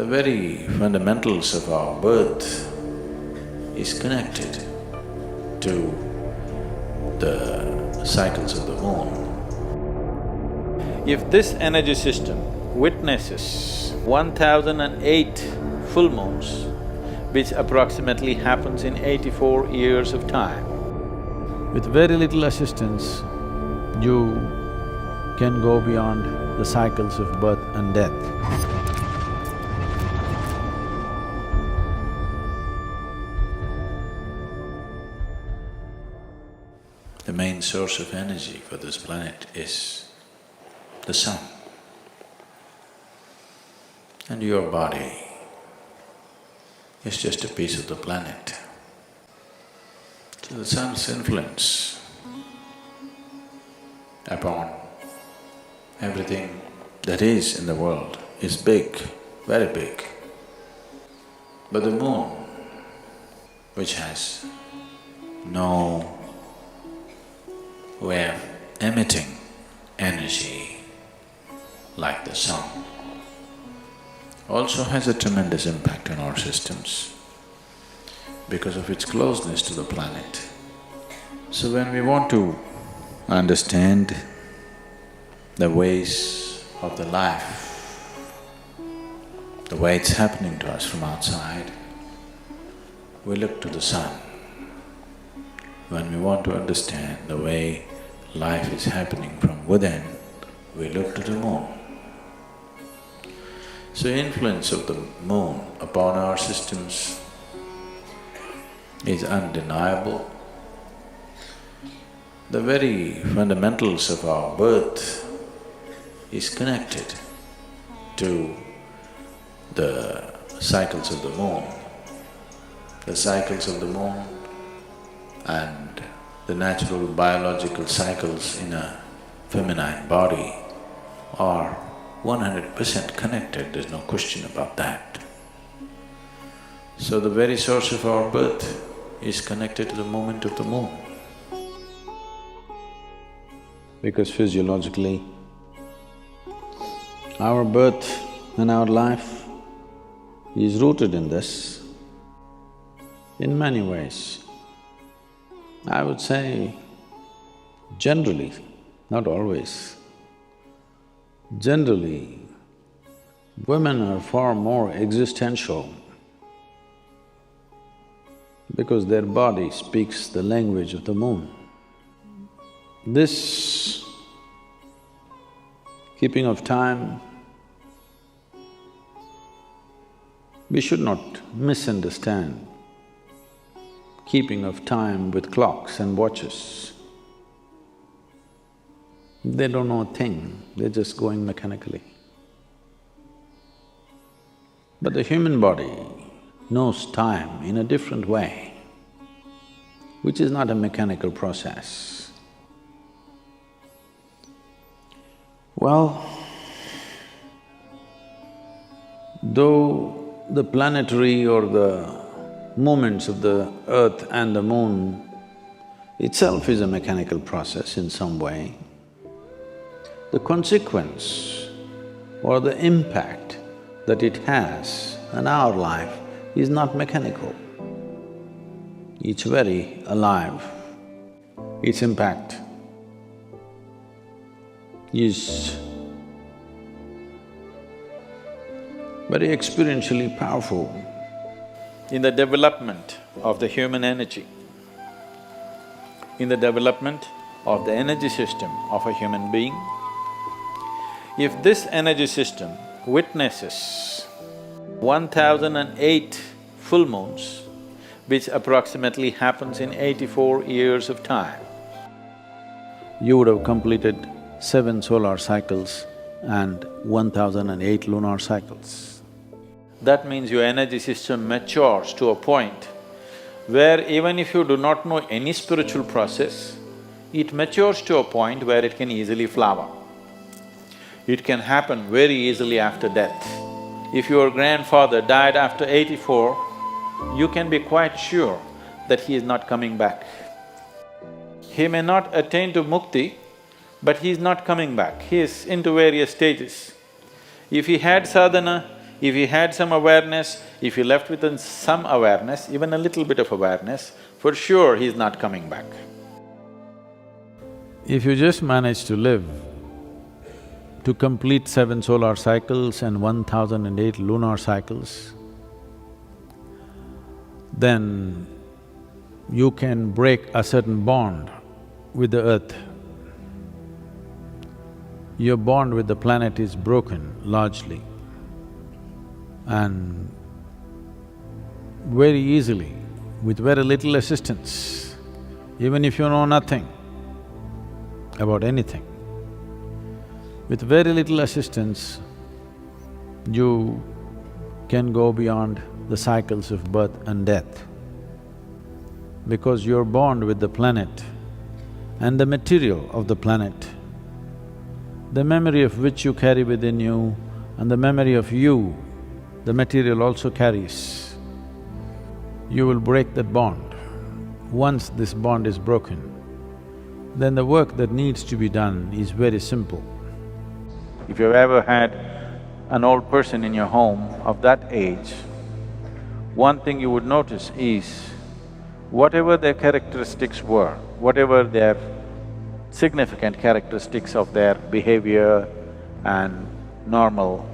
The very fundamentals of our birth is connected to the cycles of the moon. If this energy system witnesses 1008 full moons, which approximately happens in 84 years of time, with very little assistance, you can go beyond the cycles of birth and death. The main source of energy for this planet is the sun. And your body is just a piece of the planet. So the sun's influence upon everything that is in the world is big, very big. But the moon, which has no way of emitting energy like the sun, also has a tremendous impact on our systems because of its closeness to the planet. So when we want to understand the ways of the life, the way it's happening to us from outside, we look to the sun. When we want to understand the way life is happening from within, we look to the moon. So influence of the moon upon our systems is undeniable. The very fundamentals of our birth is connected to the cycles of the moon. The cycles of the moon and the natural biological cycles in a feminine body are 100% connected, there's no question about that. So the very source of our birth is connected to the movement of the moon. Because physiologically, our birth and our life is rooted in this in many ways. I would say generally, not always, generally, women are far more existential because their body speaks the language of the moon. This keeping of time, we should not misunderstand keeping of time with clocks and watches. They don't know a thing, they're just going mechanically. But the human body knows time in a different way, which is not a mechanical process. Well, though the planetary or the movements of the earth and the moon itself is a mechanical process in some way, the consequence or the impact that it has on our life is not mechanical. It's very alive. Its impact is very experientially powerful. In the development of the human energy, in the development of the energy system of a human being, if this energy system witnesses 1008 full moons, which approximately happens in 84 years of time, you would have completed 7 solar cycles and 1008 lunar cycles. That means your energy system matures to a point where even if you do not know any spiritual process, it matures to a point where it can easily flower. It can happen very easily after death. If your grandfather died after 84, you can be quite sure that he is not coming back. He may not attain to mukti, but he is not coming back, he is into various stages. If he had sadhana, If he had some awareness, if he left with some awareness, even a little bit of awareness, for sure he's not coming back. If you just manage to live to complete 7 solar cycles and 1008 lunar cycles, then you can break a certain bond with the earth. Your bond with the planet is broken largely, and very easily, with very little assistance, even if you know nothing about anything, with very little assistance, you can go beyond the cycles of birth and death. Because your bond with the planet and the material of the planet, the memory of which you carry within you and the memory of you, the material also carries, you will break that bond. Once this bond is broken, then the work that needs to be done is very simple. If you've ever had an old person in your home of that age, one thing you would notice is whatever their characteristics were, whatever their significant characteristics of their behavior and normal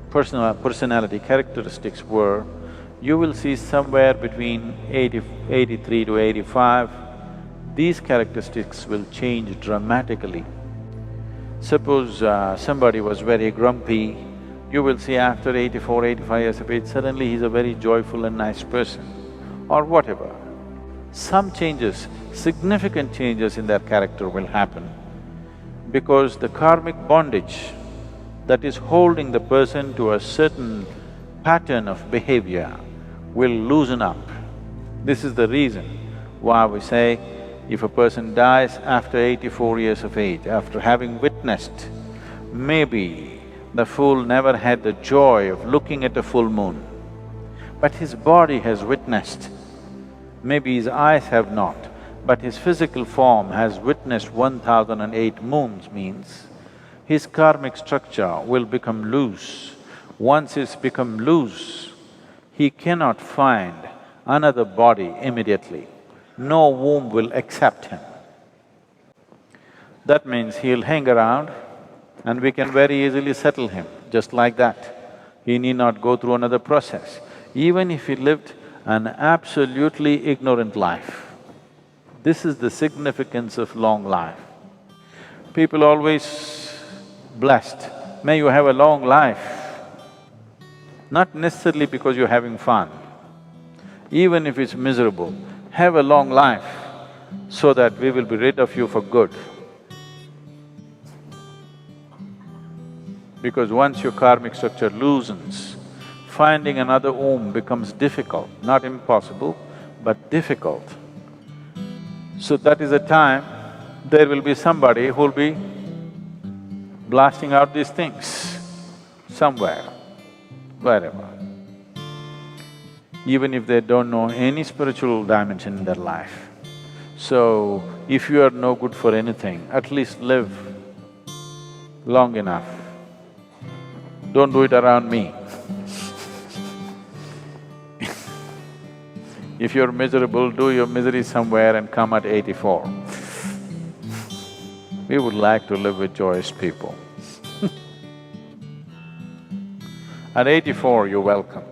personality characteristics were, you will see somewhere between 83 to 85, these characteristics will change dramatically. Suppose somebody was very grumpy, you will see after 84, 85 years of age, suddenly he's a very joyful and nice person, or whatever. Some changes, significant changes in their character will happen because the karmic bondage that is holding the person to a certain pattern of behavior will loosen up. This is the reason why we say, if a person dies after 84 years of age, after having witnessed, maybe the fool never had the joy of looking at a full moon, but his body has witnessed. Maybe his eyes have not, but his physical form has witnessed 1008 moons, means his karmic structure will become loose. Once it's become loose, he cannot find another body immediately. No womb will accept him. That means he'll hang around and we can very easily settle him, just like that. He need not go through another process. Even if he lived an absolutely ignorant life, this is the significance of long life. People always blessed, may you have a long life, not necessarily because you're having fun. Even if it's miserable, have a long life so that we will be rid of you for good. Because once your karmic structure loosens, finding another womb becomes difficult, not impossible, but difficult. So that is the time there will be somebody who'll be blasting out these things somewhere, wherever. Even if they don't know any spiritual dimension in their life. So, if you are no good for anything, at least live long enough. Don't do it around me. If you're miserable, do your misery somewhere and come at 84. We would like to live with joyous people. At 84, you're welcome.